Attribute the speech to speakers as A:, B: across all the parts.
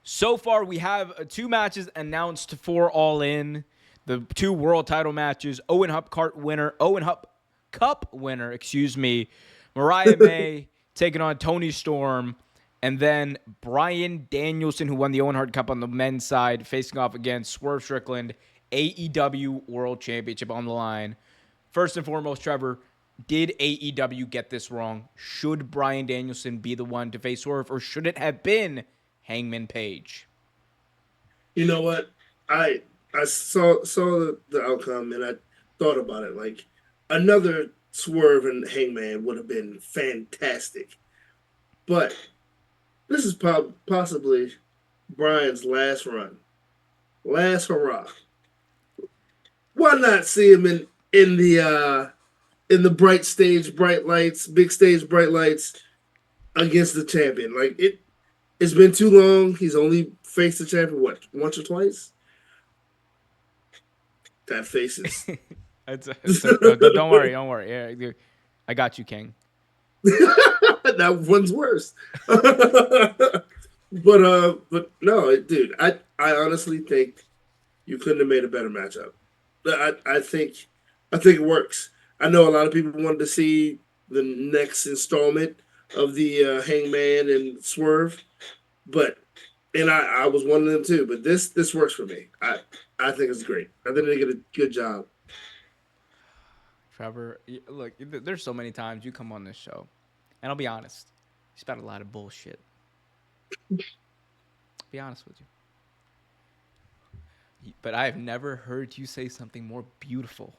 A: So far, we have two matches announced for All In. The two world title matches. Owen Hub Cup winner, Mariah May taking on Tony Storm. And then Bryan Danielson, who won the Owen Hart Cup on the men's side, facing off against Swerve Strickland, AEW World Championship on the line. First and foremost, Trevor, did AEW get this wrong? Should Bryan Danielson be the one to face Swerve, or should it have been Hangman Page?
B: You know what? I saw the outcome and I thought about it. Like another Swerve and Hangman would have been fantastic, but this is possibly Brian's last run, last hurrah. Why not see him in the bright stage, bright lights, big stage, bright lights against the champion? Like it's been too long. He's only faced the champion what once or twice. That faces.
A: Don't worry, don't worry. Yeah, I got you, King.
B: That one's worse. But no, dude, I honestly think you couldn't have made a better matchup. I think it works. I know a lot of people wanted to see the next installment of the Hangman and Swerve, but and I was one of them too. But this works for me. I think it's great. I think they did a good job.
A: Trevor, look, there's so many times you come on this show, and I'll be honest, you spout a lot of bullshit. Be honest with you. But I have never heard you say something more beautiful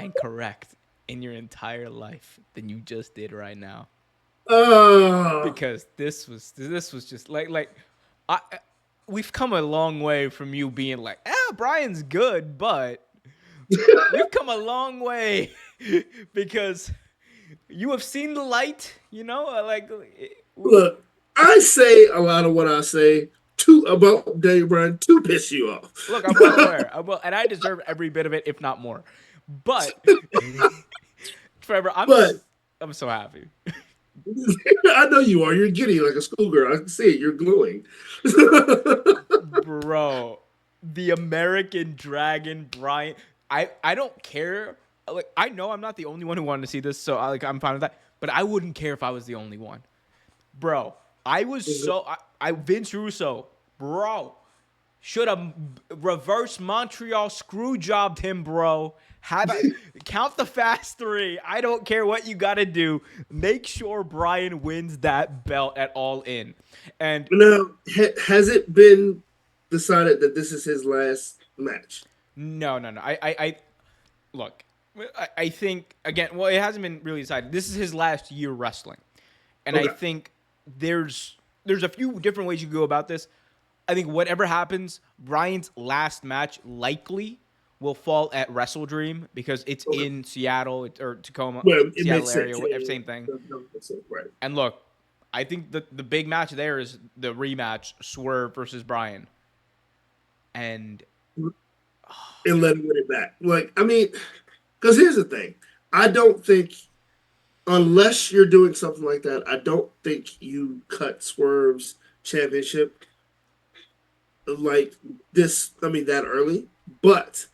A: and correct in your entire life than you just did right now.
B: Oh,
A: Because this was just I we've come a long way from you being like, Brian's good, but we've come a long way because you have seen the light,
B: look, I say a lot of what I say to about Daniel Bryan to piss you off.
A: look, I'm well aware. And I deserve every bit of it, if not more. But Trevor,
B: But
A: I'm so happy.
B: I know you are. You're giddy like a schoolgirl. I can see it. You're glowing.
A: Bro, the American Dragon Brian. I don't care. Like, I know I'm not the only one who wanted to see this, so I'm fine with that. But I wouldn't care if I was the only one. Bro, Vince Russo, bro, should have reverse Montreal screw jobbed him, bro. Count the fast three. I don't care what you got to do. Make sure Brian wins that belt at All In. And
B: Now, has it been decided that this is his last match?
A: no, no, no. I look. I think again. Well, it hasn't been really decided. This is his last year wrestling, and I
B: Okay.
A: think there's a few different ways you can go about this. I think whatever happens, Brian's last match likely will fall at Wrestle Dream because it's
B: Okay.
A: in Seattle or Tacoma,
B: Well, it
A: Seattle
B: makes
A: area,
B: sense. Yeah, yeah,
A: same thing.
B: that makes sense. Right.
A: And look, I think the big match there is the rematch Swerve versus Brian, and
B: And let him win it back. Like, I mean, because here's the thing. I don't think, unless you're doing something like that, I don't think you cut Swerve's championship like this. I mean, that early. But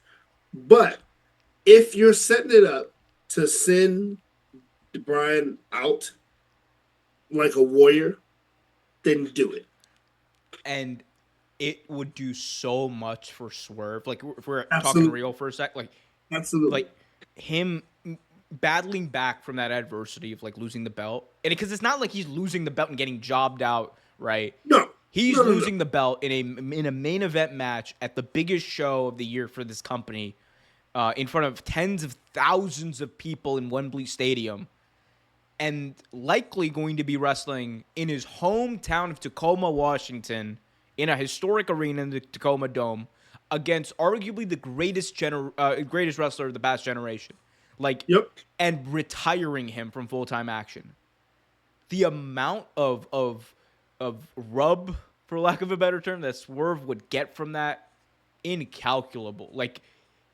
B: if you're setting it up to send Brian out like a warrior, then do it.
A: and it would do so much for Swerve. Like if we're talking
B: Absolutely.
A: real for a sec,
B: Absolutely.
A: like him battling back from that adversity of like losing the belt, and because it's not like he's losing the belt and getting jobbed out, right?
B: No.
A: He's
B: No.
A: losing the belt in a main event match at the biggest show of the year for this company, in front of tens of thousands of people in Wembley Stadium, and likely going to be wrestling in his hometown of Tacoma, Washington, in a historic arena in the Tacoma Dome, against arguably the greatest wrestler of the past generation, like,
B: Yep.
A: and retiring him from full time action. The amount of rub, for lack of a better term, that Swerve would get from that, incalculable. Like,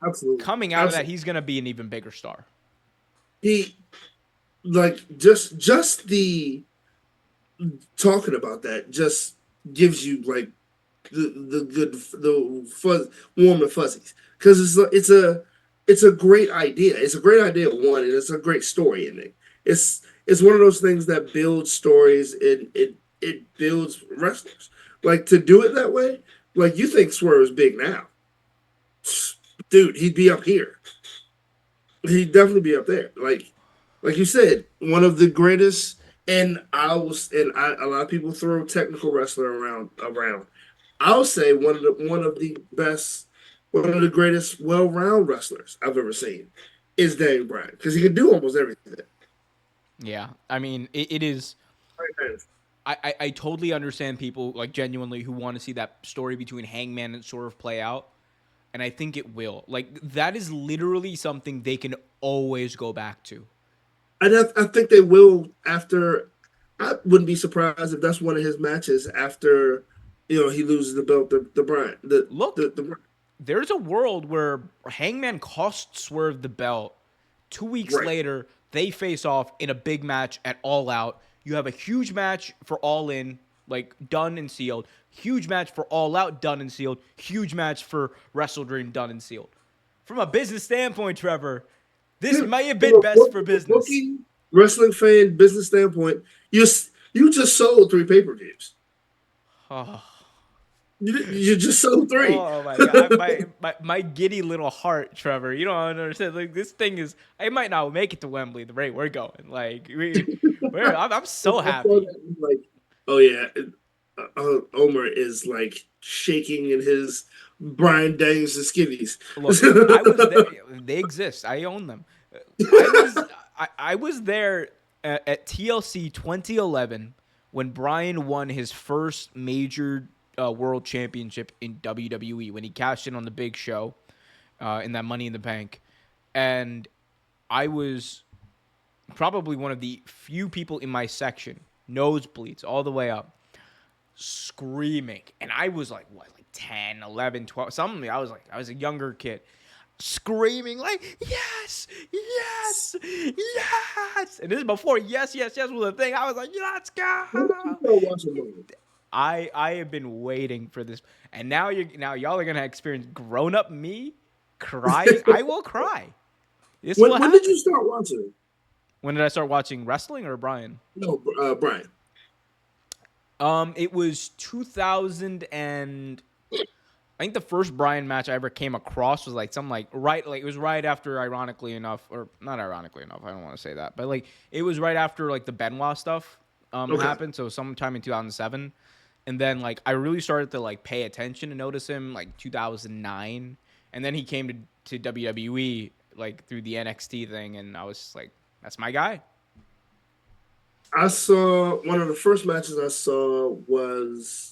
B: Absolutely.
A: coming out of that,
B: Absolutely.
A: he's gonna be an even bigger star.
B: He like just the talking about that just gives you like the good the fuzz warm and fuzzies because it's a great idea. It's a great idea one, and it's a great story in it. It's one of those things that builds stories and it builds wrestlers. Like to do it that way, like you think Swerve is big now, dude. He'd be up here. He'd definitely be up there. Like you said, one of the greatest. And a lot of people throw technical wrestler around. I'll say one of the best, one of the greatest well-round wrestlers I've ever seen is Daniel Bryan because he can do almost everything.
A: Yeah, I mean, it is. I totally understand people like genuinely who want to see that story between Hangman and Swerve play out, and I think it will. Like that is literally something they can always go back to.
B: I think they will after. I wouldn't be surprised if that's one of his matches after, he loses the belt the Bryan
A: Look,
B: the
A: there's a world where Hangman costs Swerve the belt. 2 weeks
B: right.
A: later, they face off in a big match at All Out. You have a huge match for All In, like done and sealed. Huge match for All Out, done and sealed. Huge match for Wrestle Dream, done and sealed. From a business standpoint, Trevor, this
B: Dude,
A: might have been best for
B: from a
A: business.
B: booking wrestling fan business standpoint, you just sold three pay-per-views.
A: Oh,
B: You just sold three.
A: oh my god, my giddy little heart, Trevor. You don't understand. Like this thing is, I might not make it to Wembley the rate we're going. Like I'm so
B: I saw
A: happy.
B: that and like, oh yeah, Omer is like shaking in his Brian Danielson skivvies.
A: Look, I was there. They exist. I own them. I was I was there at TLC 2011 when Bryan won his first major world championship in WWE when he cashed in on the Big Show in that Money in the Bank, and I was probably one of the few people in my section, nosebleeds all the way up, screaming. And I was like, what, like 10, 11, 12, something. I was a younger kid screaming like, yes, yes, yes. And this is before yes, yes, yes was a thing. I was like, let's
B: When did you
A: go.
B: start watching Marvel?
A: I have been waiting for this. And now y'all are gonna experience grown up me crying. I will cry. This will
B: When did you
A: happen.
B: start watching?
A: When did I start watching wrestling or Brian?
B: No, Brian.
A: It was 2000 and I think the first Brian match I ever came across was like something like it was right after, ironically enough, or not ironically enough, I don't want to say that, but like it was right after like the Benoit stuff
B: Okay.
A: happened, so sometime in 2007, and then like I really started to like pay attention and notice him like 2009, and then he came to WWE like through the NXT thing, and I was like, that's my guy.
B: I saw one of the first matches I saw was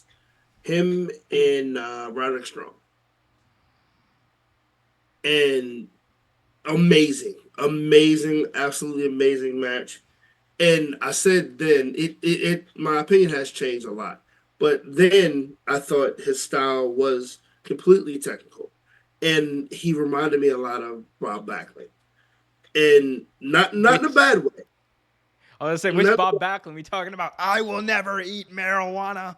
B: him and Roderick Strong, and amazing, absolutely amazing match. And I said then it my opinion has changed a lot, but then I thought his style was completely technical, and he reminded me a lot of Bob Backlund, and not in a
A: Which
B: bad way.
A: I was gonna say, which
B: Not,
A: Bob Backlund we talking about? I will never eat marijuana.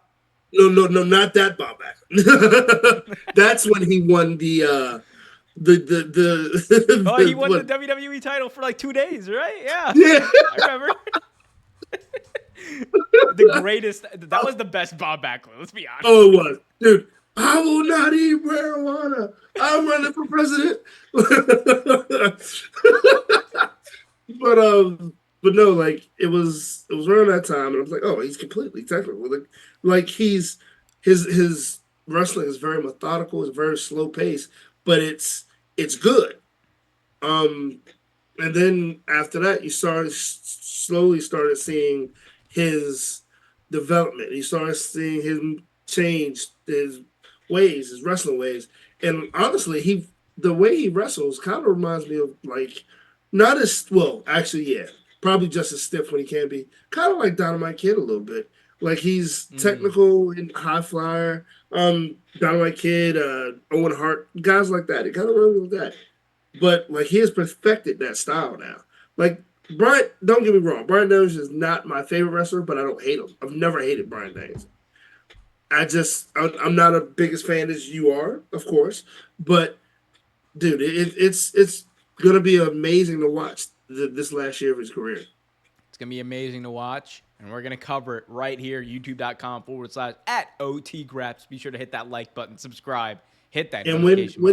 B: no, not that Bob Backlund. That's when he won
A: Oh, he won the
B: what?
A: WWE title for like 2 days, right? Yeah,
B: Yeah.
A: I remember. The greatest. That was the best Bob Backlund. Let's be honest.
B: Oh, it was, dude. I will not eat marijuana. I'm running for president. But no, like it was around that time, and I was like, oh, he's completely technical. Like his wrestling is very methodical, it's very slow pace, but it's good. Um, and then after that, you slowly started seeing his development. You started seeing him change his ways, his wrestling ways, and honestly, he the way he wrestles kind of reminds me of like not as well, actually, yeah, probably just as stiff when he can be, kind of like Dynamite Kid a little bit. Like he's
A: Mm.
B: technical and high flyer. Dynamite Kid, Owen Hart, guys like that. It kind of reminds me of that. But like he has perfected that style now. Like Brian, don't get me wrong, Brian Danielson is not my favorite wrestler, but I don't hate him. I've never hated Brian Danielson. I'm not a biggest fan as you are, of course, but dude, it's gonna be amazing to watch this last year of his career.
A: It's going to be amazing to watch, and we're going to cover it right here, youtube.com/@OTGraps. Be sure to hit that like button, subscribe, hit that
B: And when
A: notification bell.